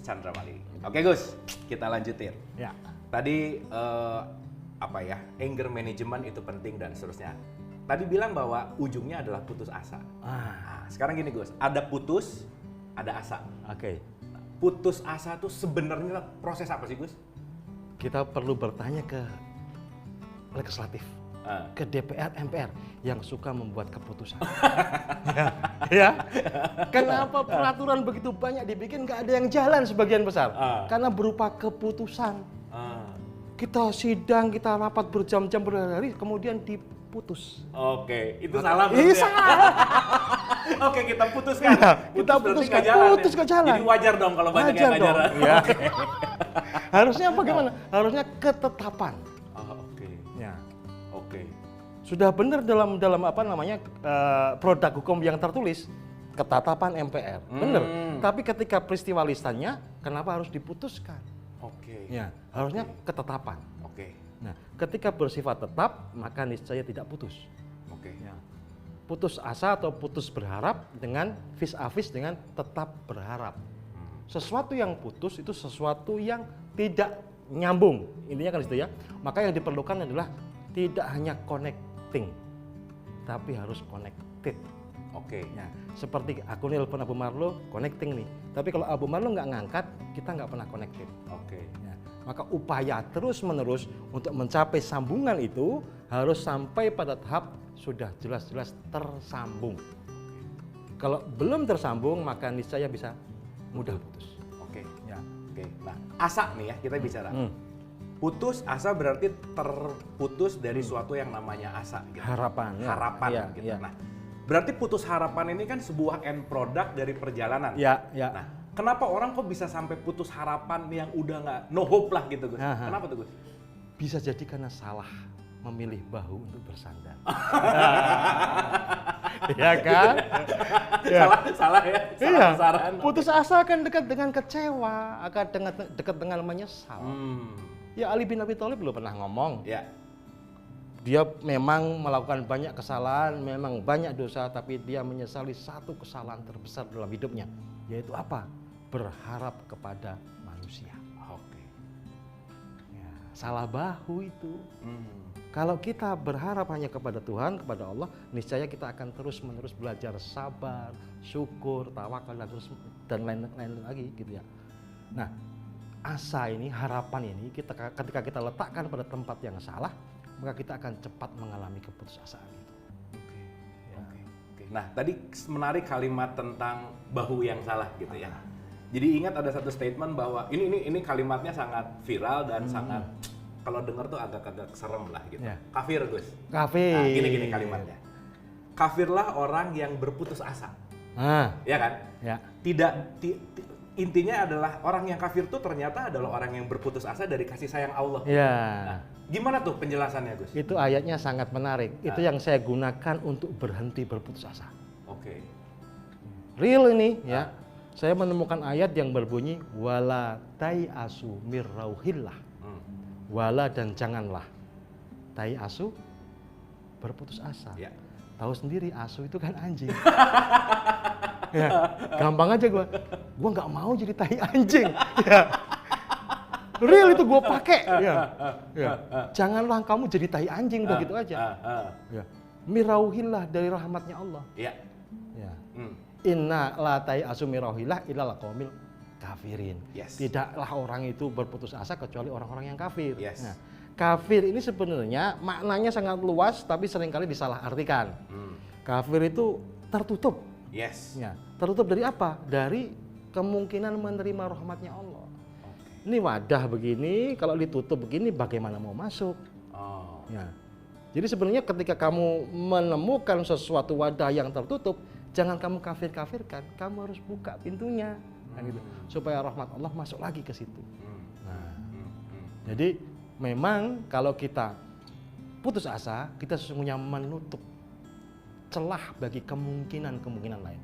Chandramali. Oke Gus, kita lanjutin. Ya. Tadi anger management itu penting dan seterusnya. Tadi bilang bahwa ujungnya adalah putus asa. Nah, sekarang gini Gus, ada putus, ada asa. Oke. Putus asa tuh sebenarnya proses apa sih Gus? Kita perlu bertanya ke legislatif, ke DPR, MPR yang suka membuat keputusan. ya. Kenapa peraturan begitu banyak dibikin nggak ada yang jalan sebagian besar? Karena berupa keputusan. Kita sidang, kita rapat berjam-jam berhari, kemudian diputus. Oke, itu salah berarti. Iya salah. Oke, kita putuskan. Kita putuskan, putus nggak jalan. Jadi wajar dong kalau banyak yang nggak jalan. Ya. Harusnya bagaimana? Harusnya ketetapan. Oke. Ya. Oke. Sudah benar dalam produk hukum yang tertulis ketetapan MPR. Benar. Tapi ketika peristiwa lisannya, kenapa harus diputuskan? Oke. Ya, harusnya ketetapan. Oke. Nah, ketika bersifat tetap, maka niscaya tidak putus. Oke. Ya. Putus asa atau putus berharap dengan vis-a-vis dengan tetap berharap. Sesuatu yang putus itu sesuatu yang tidak nyambung. Intinya kan itu ya. Maka yang diperlukan adalah tidak hanya connecting, tapi harus connected. Oke. Ya, seperti aku nelpon Abu Marlo, connecting nih. Tapi kalau Abu Marlo nggak ngangkat, kita nggak pernah connected. Oke. Ya, maka upaya terus-menerus untuk mencapai sambungan itu harus sampai pada tahap sudah jelas-jelas tersambung. Kalau belum tersambung, maka niscaya bisa mudah putus. Oke. Ya. Oke. Nah, asa nih ya kita bicara. Putus asa berarti terputus dari suatu yang namanya asa. Gitu. Harapan. Ya. Harapan. Ya, gitu. ya. Nah, berarti putus harapan ini kan sebuah end product dari perjalanan. Ya, ya. Nah, kenapa orang kok bisa sampai putus harapan yang udah nggak no hope lah gitu Gus? Aha. Kenapa tuh Gus? Bisa jadi karena salah memilih bahu untuk bersandar. Ya kan? Ya. Salah ya. Salah saran. Putus asa akan dekat dengan kecewa, akan dekat dengan menyesal. Ya Ali bin Abi Thalib belum pernah ngomong. Ya. Dia memang melakukan banyak kesalahan, memang banyak dosa, tapi dia menyesali satu kesalahan terbesar dalam hidupnya, yaitu apa? Berharap kepada manusia. Oke. Ya, salah bahu itu. Kalau kita berharap hanya kepada Tuhan, kepada Allah, niscaya kita akan terus-menerus belajar sabar, syukur, tawakal, dan lain-lain lagi gitu ya. Nah, asa ini, harapan ini, ketika kita letakkan pada tempat yang salah, maka kita akan cepat mengalami keputusasaan itu. Oke. Ya. Oke. Nah, tadi menarik kalimat tentang bahu yang salah gitu ya. Jadi ingat ada satu statement bahwa ini kalimatnya sangat viral dan sangat kalau dengar tuh agak-agak serem lah gitu. Ya. Kafir Gus. Kafir. Nah, gini kalimatnya. Kafirlah orang yang berputus asa. Ya kan? Ya. Intinya adalah orang yang kafir tuh ternyata adalah orang yang berputus asa dari kasih sayang Allah. Ya. Nah, gimana tuh penjelasannya Gus? Itu ayatnya sangat menarik. Itu yang saya gunakan untuk berhenti berputus asa. Oke. Real ini ya. Saya menemukan ayat yang berbunyi wala tai'asu mir rauhillah. Wala dan janganlah tai'asu berputus asa. Ya. Tahu sendiri asu itu kan anjing. Ya, gampang aja gua nggak mau jadi tai anjing. Ya. Real itu gua pakai. Ya. Ya. Janganlah kamu jadi tai anjing begitu aja. Ya. Mirauhillah dari rahmatnya Allah. Ya. Ya. Inna la tai'asu mirauhillah illal qaumil kafirin. Yes. Tidaklah orang itu berputus asa kecuali orang-orang yang kafir. Yes. Nah, kafir ini sebenarnya maknanya sangat luas tapi seringkali disalahartikan. Kafir itu tertutup. Yes. Ya, tertutup dari apa? Dari kemungkinan menerima rahmatnya Allah. Ini wadah begini, kalau ditutup begini bagaimana mau masuk? Ya. Jadi sebenarnya ketika kamu menemukan sesuatu wadah yang tertutup, jangan kamu kafir-kafirkan, kamu harus buka pintunya. Nah, gitu. Supaya rahmat Allah masuk lagi ke situ. Nah, jadi memang kalau kita putus asa, kita sesungguhnya menutup celah bagi kemungkinan-kemungkinan lain.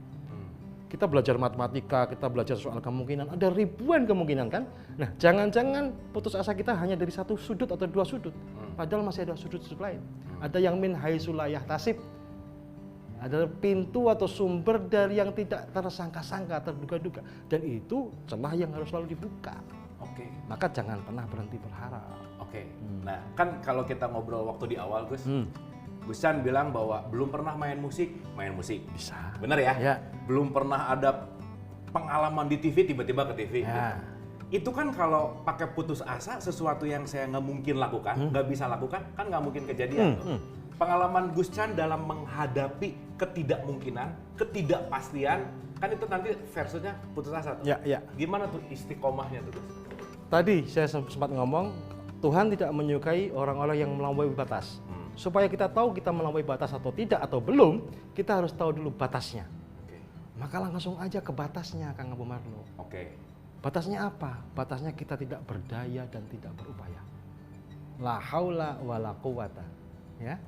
Kita belajar matematika, kita belajar soal kemungkinan, ada ribuan kemungkinan kan? Nah, jangan-jangan putus asa kita hanya dari satu sudut atau dua sudut, padahal masih ada sudut-sudut lain. Ada yang min haitsu la yahtasib, adalah pintu atau sumber dari yang tidak tersangka-sangka, terduga-duga. Dan itu celah yang harus selalu dibuka. Oke. Maka jangan pernah berhenti berharap. Oke. Nah, kan kalau kita ngobrol waktu di awal, Gus, Gus Chan bilang bahwa belum pernah main musik. Bisa. Bener ya? Ya. Belum pernah ada pengalaman di TV, tiba-tiba ke TV. Ya. Itu kan kalau pakai putus asa, sesuatu yang saya nggak mungkin lakukan, nggak bisa lakukan, kan nggak mungkin kejadian. Pengalaman Gus Chan dalam menghadapi ketidakmungkinan, ketidakpastian, kan itu nanti versinya putus asa tuh. Ya. Gimana tuh istiqomahnya tuh, Gus? Tadi saya sempat ngomong, Tuhan tidak menyukai orang-orang yang melampaui batas. Supaya kita tahu kita melampaui batas atau tidak atau belum, kita harus tahu dulu batasnya. Maka langsung aja ke batasnya, Kang Abu Marlo. Batasnya apa? Batasnya kita tidak berdaya dan tidak berupaya. La haula wala quwata. Ya.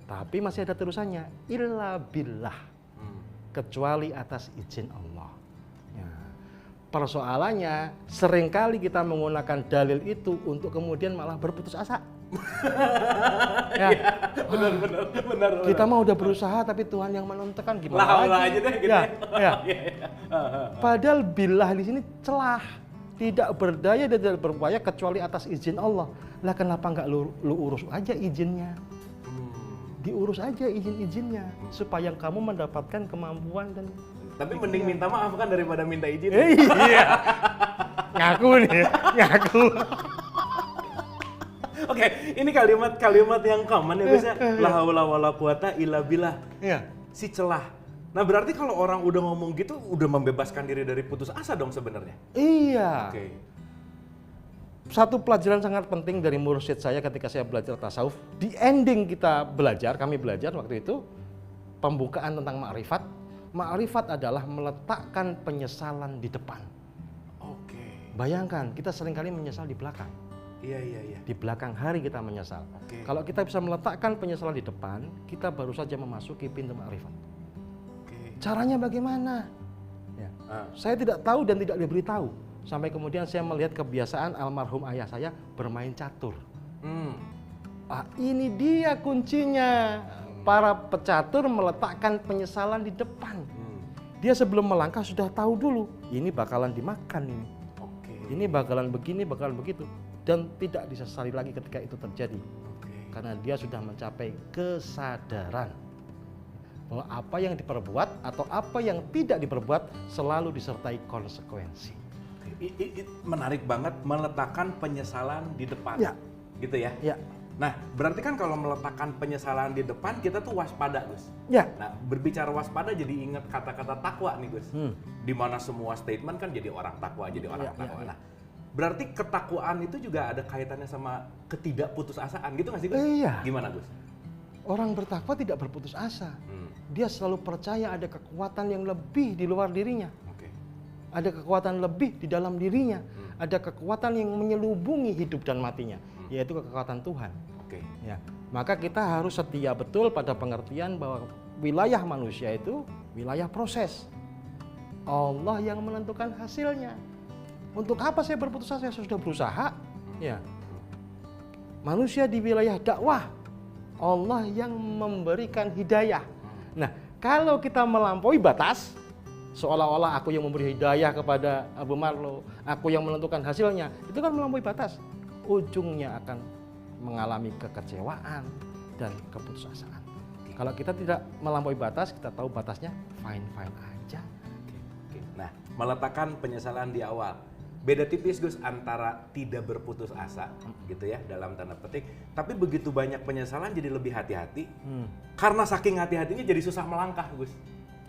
Tapi masih ada terusannya, illa billah. Kecuali atas izin Allah. Ya. Persoalannya, seringkali kita menggunakan dalil itu untuk kemudian malah berputus asa. Ya. Benar. Kita mah udah berusaha tapi Tuhan yang menentukan, gimana lagi? Aja deh, gitu ya. Padahal billah di sini celah, tidak berdaya dan tidak berupaya kecuali atas izin Allah. Lah kenapa nggak lu urus aja izinnya? Diurus aja izin-izinnya supaya kamu mendapatkan kemampuan dan. Tapi mending minta maaf kan daripada minta izin. Iya. Ngaku nih, ngaku. Oke, ini kalimat yang common ya Gus ya. La haula wala quwata illa billah. Iya. Si celah. Nah, berarti kalau orang udah ngomong gitu udah membebaskan diri dari putus asa dong sebenarnya. Iya. Oke. Satu pelajaran sangat penting dari mursyid saya ketika saya belajar tasawuf. Di ending kami belajar waktu itu pembukaan tentang ma'rifat. Ma'rifat adalah meletakkan penyesalan di depan. Oke. Bayangkan, kita seringkali menyesal di belakang. Iya. Di belakang hari kita menyesal. Oke. Kalau kita bisa meletakkan penyesalan di depan, kita baru saja memasuki pintu ma'rifat. Oke. Caranya bagaimana? Ya. Saya tidak tahu dan tidak diberitahu. Sampai kemudian saya melihat kebiasaan almarhum ayah saya bermain catur. Ini dia kuncinya. Para pecatur meletakkan penyesalan di depan. Dia sebelum melangkah sudah tahu dulu, ini bakalan dimakan ini. Oke. Ini bakalan begini, bakalan begitu. Dan tidak disesali lagi ketika itu terjadi. Karena dia sudah mencapai kesadaran bahwa apa yang diperbuat atau apa yang tidak diperbuat selalu disertai konsekuensi. Menarik banget meletakkan penyesalan di depan. Ya. Gitu ya? Ya. Nah, berarti kan kalau meletakkan penyesalan di depan kita tuh waspada, Gus. Ya. Nah, berbicara waspada jadi ingat kata-kata takwa nih, Gus. Di mana semua statement kan jadi orang takwa, jadi orang takwa. Nah, berarti ketakwaan itu juga ada kaitannya sama ketidakputusasaan gitu nggak sih, Gus? Iya. Gimana, Gus? Orang bertakwa tidak berputus asa. Dia selalu percaya ada kekuatan yang lebih di luar dirinya. Ada kekuatan lebih di dalam dirinya. Ada kekuatan yang menyelubungi hidup dan matinya, yaitu kekuatan Tuhan. Ya. Maka kita harus setia betul pada pengertian bahwa wilayah manusia itu wilayah proses. Allah yang menentukan hasilnya. Untuk apa saya berputus asa? Saya sudah berusaha. Ya. Manusia di wilayah dakwah, Allah yang memberikan hidayah. Nah, kalau kita melampaui batas, seolah-olah aku yang memberi hidayah kepada Abu Marlo, aku yang menentukan hasilnya, itu kan melampaui batas. Ujungnya akan mengalami kekecewaan dan keputusasaan. Kalau kita tidak melampaui batas, kita tahu batasnya fine-fine aja. Nah, meletakkan penyesalan di awal. Beda tipis, Gus, antara tidak berputus asa gitu ya dalam tanda petik, tapi begitu banyak penyesalan jadi lebih hati-hati. Karena saking hati-hatinya jadi susah melangkah, Gus.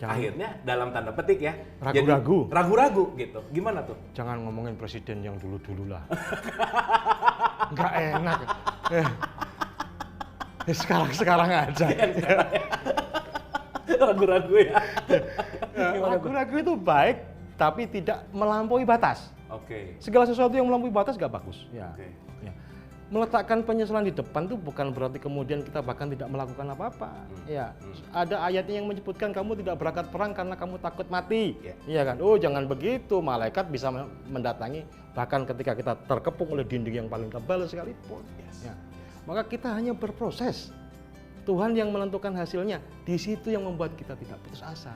Akhirnya dalam tanda petik ya ragu-ragu gitu. Gimana tuh? Jangan ngomongin presiden yang dulu-dulu lah. Nggak enak. Sekarang aja. Ragu-ragu ya. Ragu-ragu itu baik, tapi tidak melampaui batas. Segala sesuatu yang melampaui batas nggak bagus. Ya. Meletakkan penyesalan di depan tuh bukan berarti kemudian kita bahkan tidak melakukan apa-apa. Ya, ada ayatnya yang menyebutkan kamu tidak berangkat perang karena kamu takut mati. Iya kan? Oh, jangan begitu. Malaikat bisa mendatangi bahkan ketika kita terkepung oleh dinding yang paling tebal sekalipun. Ya. Maka kita hanya berproses. Tuhan yang menentukan hasilnya. Di situ yang membuat kita tidak putus asa.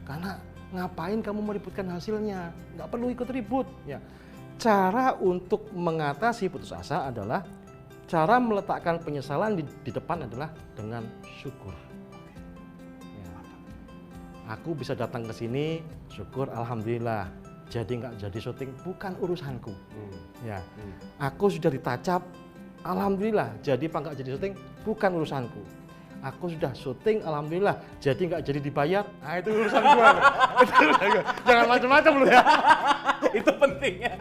Karena ngapain kamu meributkan hasilnya? Nggak perlu ikut ribut. Ya. Cara untuk mengatasi putus asa adalah cara meletakkan penyesalan di depan adalah dengan syukur. Ya. Aku bisa datang ke sini, syukur, alhamdulillah. Jadi nggak jadi syuting, bukan urusanku. Ya. Aku sudah ditacap, alhamdulillah. Jadi apa nggak jadi syuting, bukan urusanku. Aku sudah syuting, alhamdulillah. Jadi nggak jadi dibayar, nah itu urusan gua. Jangan macam-macam lu ya. Itu pentingnya.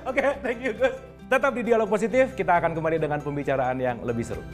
Oke, thank you Gus. Tetap di Dialog Positif, kita akan kembali dengan pembicaraan yang lebih seru.